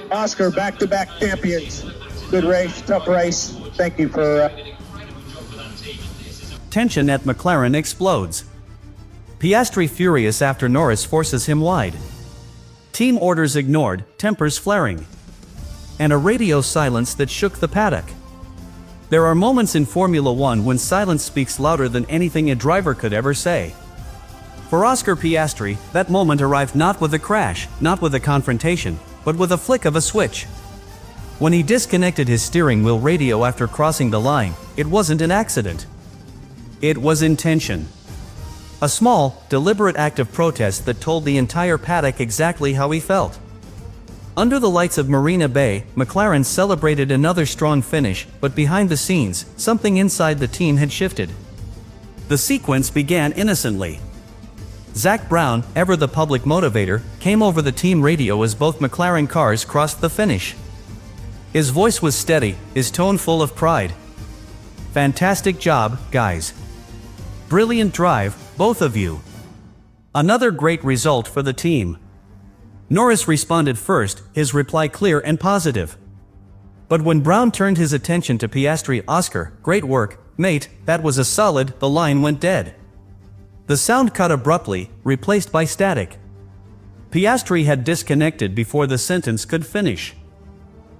Oscar, back-to-back champions. Good race, tough race. Thank you for... Tension at McLaren explodes. Piastri furious after Norris forces him wide. Team orders ignored, tempers flaring. And a radio silence that shook the paddock. There are moments in Formula One when silence speaks louder than anything a driver could ever say. For Oscar Piastri, that moment arrived not with a crash, not with a confrontation, but with a flick of a switch. When he disconnected his steering wheel radio after crossing the line, it wasn't an accident. It was intention. A small, deliberate act of protest that told the entire paddock exactly how he felt. Under the lights of Marina Bay, McLaren celebrated another strong finish, but behind the scenes, something inside the team had shifted. The sequence began innocently. Zak Brown, ever the public motivator, came over the team radio as both McLaren cars crossed the finish. His voice was steady, his tone full of pride. "Fantastic job, guys. Brilliant drive, both of you. Another great result for the team." Norris responded first, his reply clear and positive. But when Brown turned his attention to Piastri, "Oscar, great work, mate, that was a solid," the line went dead. The sound cut abruptly, replaced by static. Piastri had disconnected before the sentence could finish.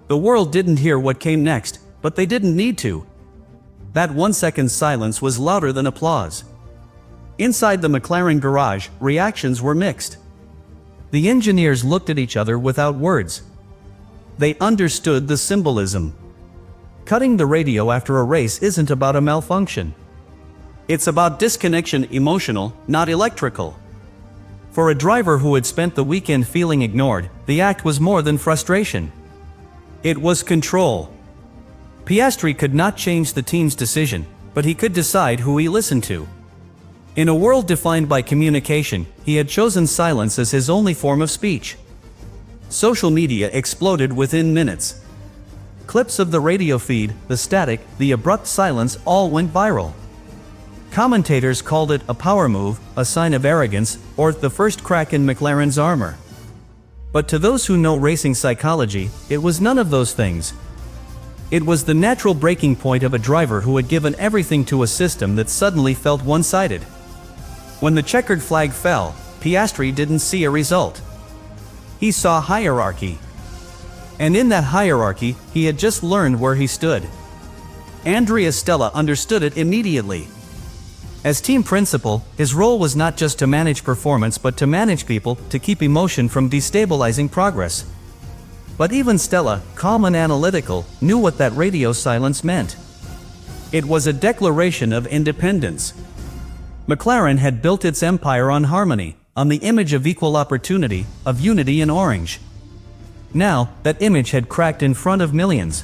The world didn't hear what came next, but they didn't need to. That 1-second silence was louder than applause. Inside the McLaren garage, reactions were mixed. The engineers looked at each other without words. They understood the symbolism. Cutting the radio after a race isn't about a malfunction. It's about disconnection, emotional, not electrical. For a driver who had spent the weekend feeling ignored, the act was more than frustration. It was control. Piastri could not change the team's decision, but he could decide who he listened to. In a world defined by communication, he had chosen silence as his only form of speech. Social media exploded within minutes. Clips of the radio feed, the static, the abrupt silence all went viral. Commentators called it a power move, a sign of arrogance, or the first crack in McLaren's armor. But to those who know racing psychology, it was none of those things. It was the natural breaking point of a driver who had given everything to a system that suddenly felt one-sided. When the checkered flag fell, Piastri didn't see a result. He saw hierarchy. And in that hierarchy, he had just learned where he stood. Andrea Stella understood it immediately. As team principal, his role was not just to manage performance but to manage people, to keep emotion from destabilizing progress. But even Stella, calm and analytical, knew what that radio silence meant. It was a declaration of independence. McLaren had built its empire on harmony, on the image of equal opportunity, of unity in orange. Now, that image had cracked in front of millions.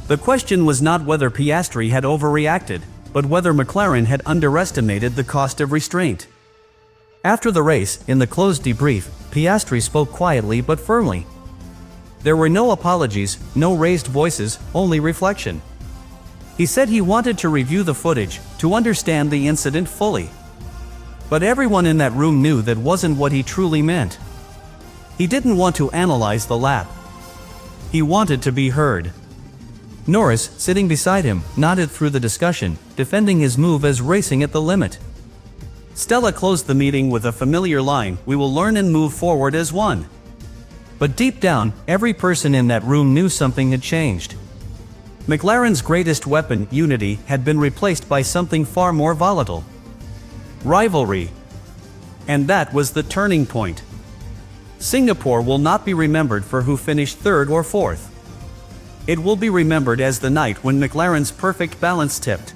The question was not whether Piastri had overreacted, but whether McLaren had underestimated the cost of restraint. After the race, in the closed debrief, Piastri spoke quietly but firmly. There were no apologies, no raised voices, only reflection. He said he wanted to review the footage, to understand the incident fully. But everyone in that room knew that wasn't what he truly meant. He didn't want to analyze the lap. He wanted to be heard. Norris, sitting beside him, nodded through the discussion, defending his move as racing at the limit. Stella closed the meeting with a familiar line, "We will learn and move forward as one." But deep down, every person in that room knew something had changed. McLaren's greatest weapon, unity, had been replaced by something far more volatile. Rivalry. And that was the turning point. Singapore will not be remembered for who finished third or fourth. It will be remembered as the night when McLaren's perfect balance tipped.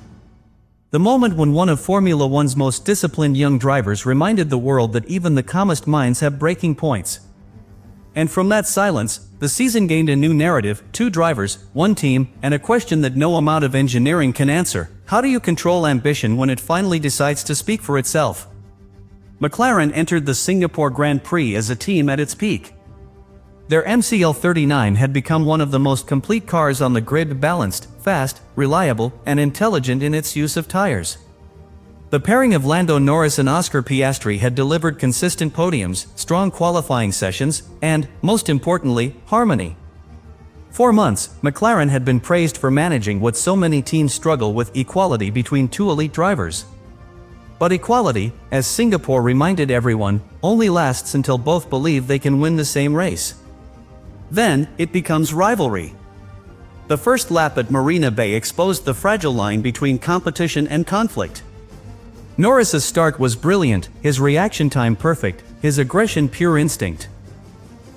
The moment when one of Formula One's most disciplined young drivers reminded the world that even the calmest minds have breaking points. And from that silence, the season gained a new narrative: 2 drivers, 1 team, and a question that no amount of engineering can answer: how do you control ambition when it finally decides to speak for itself? McLaren entered the Singapore Grand Prix as a team at its peak. Their MCL39 had become one of the most complete cars on the grid, balanced, fast, reliable, and intelligent in its use of tires. The pairing of Lando Norris and Oscar Piastri had delivered consistent podiums, strong qualifying sessions, and, most importantly, harmony. For months, McLaren had been praised for managing what so many teams struggle with: equality between two elite drivers. But equality, as Singapore reminded everyone, only lasts until both believe they can win the same race. Then, it becomes rivalry. The first lap at Marina Bay exposed the fragile line between competition and conflict. Norris's start was brilliant, his reaction time perfect, his aggression pure instinct.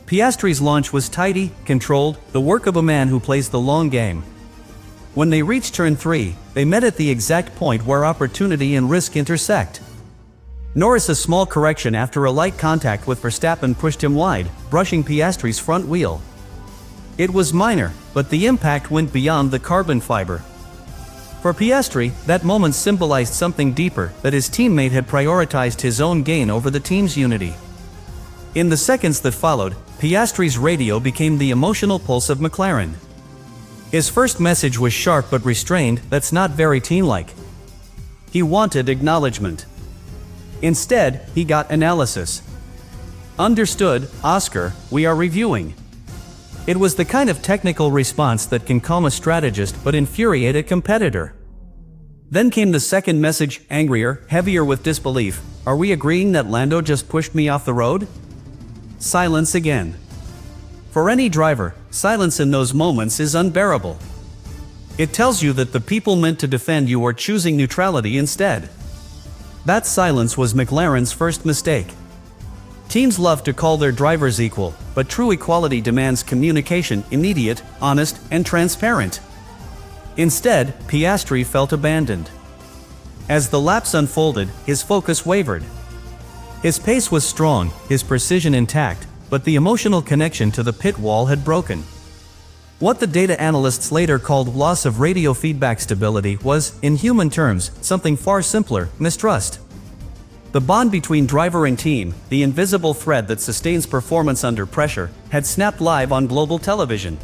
Piastri's launch was tidy, controlled, the work of a man who plays the long game. When they reached turn 3, they met at the exact point where opportunity and risk intersect. Norris's small correction after a light contact with Verstappen pushed him wide, brushing Piastri's front wheel. It was minor, but the impact went beyond the carbon fiber. For Piastri, that moment symbolized something deeper, that his teammate had prioritized his own gain over the team's unity. In the seconds that followed, Piastri's radio became the emotional pulse of McLaren. His first message was sharp but restrained. That's not very team-like. He wanted acknowledgement. Instead, he got analysis. "Understood, Oscar, we are reviewing." It was the kind of technical response that can calm a strategist but infuriate a competitor. Then came the second message, angrier, heavier with disbelief. "Are we agreeing that Lando just pushed me off the road?" Silence again. For any driver, silence in those moments is unbearable. It tells you that the people meant to defend you are choosing neutrality instead. That silence was McLaren's first mistake. Teams love to call their drivers equal, but true equality demands communication, immediate, honest, and transparent. Instead, Piastri felt abandoned. As the laps unfolded, his focus wavered. His pace was strong, his precision intact, but the emotional connection to the pit wall had broken. What the data analysts later called loss of radio feedback stability was, in human terms, something far simpler: mistrust. The bond between driver and team, the invisible thread that sustains performance under pressure, had snapped live on global television.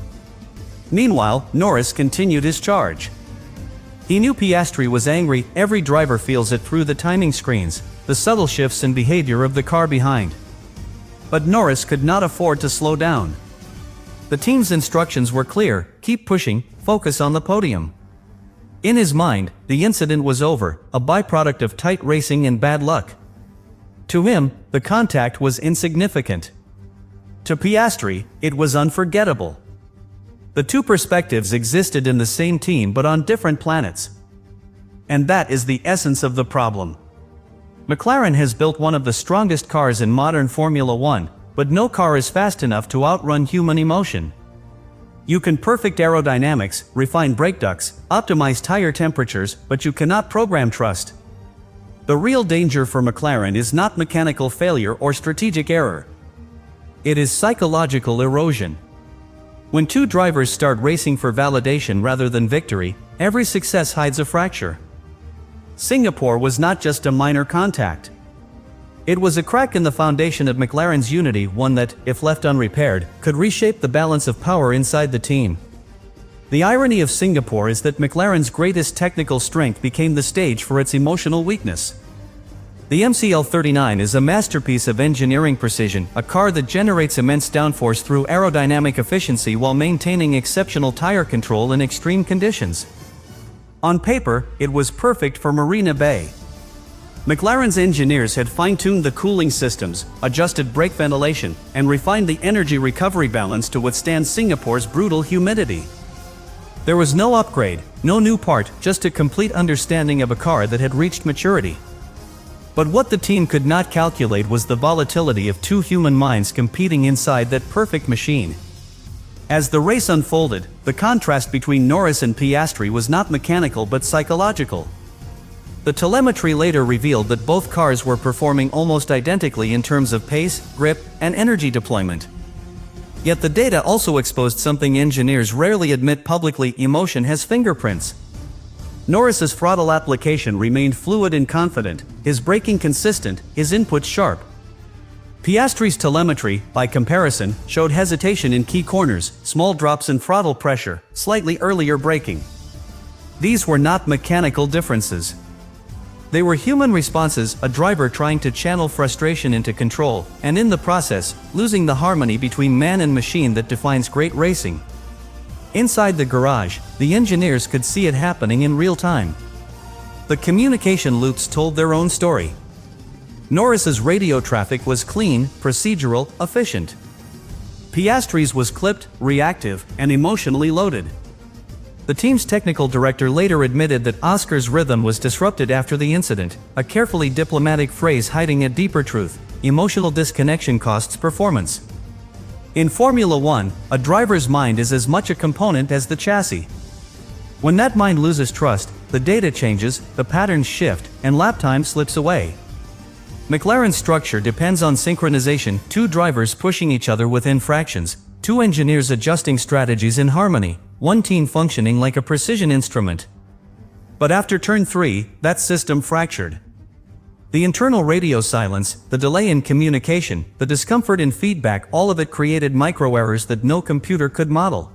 Meanwhile, Norris continued his charge. He knew Piastri was angry. Every driver feels it through the timing screens, the subtle shifts in behavior of the car behind. But Norris could not afford to slow down. The team's instructions were clear: keep pushing, focus on the podium. In his mind, the incident was over, a byproduct of tight racing and bad luck. To him, the contact was insignificant. To Piastri, it was unforgettable. The two perspectives existed in the same team but on different planets. And that is the essence of the problem. McLaren has built one of the strongest cars in modern Formula One, but no car is fast enough to outrun human emotion. You can perfect aerodynamics, refine brake ducts, optimize tire temperatures, but you cannot program trust. The real danger for McLaren is not mechanical failure or strategic error. It is psychological erosion. When two drivers start racing for validation rather than victory, every success hides a fracture. Singapore was not just a minor contact. It was a crack in the foundation of McLaren's unity, one that, if left unrepaired, could reshape the balance of power inside the team. The irony of Singapore is that McLaren's greatest technical strength became the stage for its emotional weakness. The MCL39 is a masterpiece of engineering precision, a car that generates immense downforce through aerodynamic efficiency while maintaining exceptional tire control in extreme conditions. On paper, it was perfect for Marina Bay. McLaren's engineers had fine-tuned the cooling systems, adjusted brake ventilation, and refined the energy recovery balance to withstand Singapore's brutal humidity. There was no upgrade, no new part, just a complete understanding of a car that had reached maturity. But what the team could not calculate was the volatility of two human minds competing inside that perfect machine. As the race unfolded, the contrast between Norris and Piastri was not mechanical but psychological. The telemetry later revealed that both cars were performing almost identically in terms of pace, grip, and energy deployment. Yet the data also exposed something engineers rarely admit publicly: emotion has fingerprints. Norris's throttle application remained fluid and confident, his braking consistent, his inputs sharp. Piastri's telemetry, by comparison, showed hesitation in key corners, small drops in throttle pressure, slightly earlier braking. These were not mechanical differences. They were human responses, a driver trying to channel frustration into control, and in the process, losing the harmony between man and machine that defines great racing. Inside the garage, the engineers could see it happening in real time. The communication loops told their own story. Norris's radio traffic was clean, procedural, efficient. Piastri's was clipped, reactive, and emotionally loaded. The team's technical director later admitted that Oscar's rhythm was disrupted after the incident, a carefully diplomatic phrase hiding a deeper truth: emotional disconnection costs performance. In Formula One, a driver's mind is as much a component as the chassis. When that mind loses trust, the data changes, the patterns shift, and lap time slips away. McLaren's structure depends on synchronization, two drivers pushing each other within fractions, two engineers adjusting strategies in harmony, one team functioning like a precision instrument. But after turn 3, that system fractured. The internal radio silence, the delay in communication, the discomfort in feedback, all of it created micro-errors that no computer could model.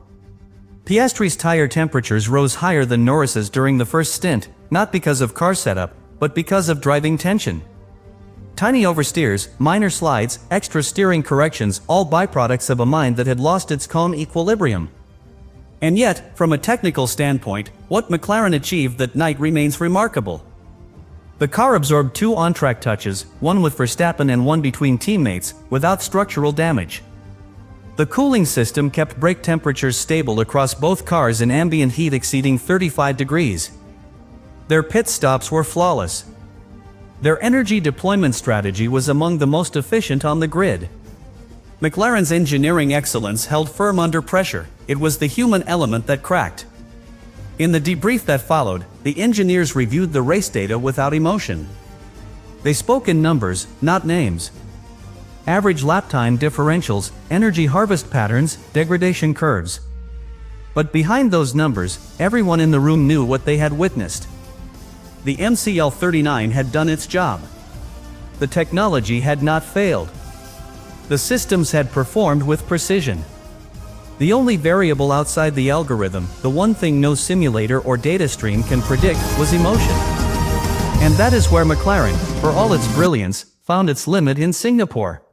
Piastri's tire temperatures rose higher than Norris's during the first stint, not because of car setup, but because of driving tension. Tiny oversteers, minor slides, extra steering corrections, all byproducts of a mind that had lost its calm equilibrium. And yet, from a technical standpoint, what McLaren achieved that night remains remarkable. The car absorbed 2 on-track touches, one with Verstappen and one between teammates, without structural damage. The cooling system kept brake temperatures stable across both cars in ambient heat exceeding 35 degrees. Their pit stops were flawless. Their energy deployment strategy was among the most efficient on the grid. McLaren's engineering excellence held firm under pressure. It was the human element that cracked. In the debrief that followed, the engineers reviewed the race data without emotion. They spoke in numbers, not names. Average lap time differentials, energy harvest patterns, degradation curves. But behind those numbers, everyone in the room knew what they had witnessed. The MCL39 had done its job. The technology had not failed. The systems had performed with precision. The only variable outside the algorithm, the one thing no simulator or data stream can predict, was emotion. And that is where McLaren, for all its brilliance, found its limit in Singapore.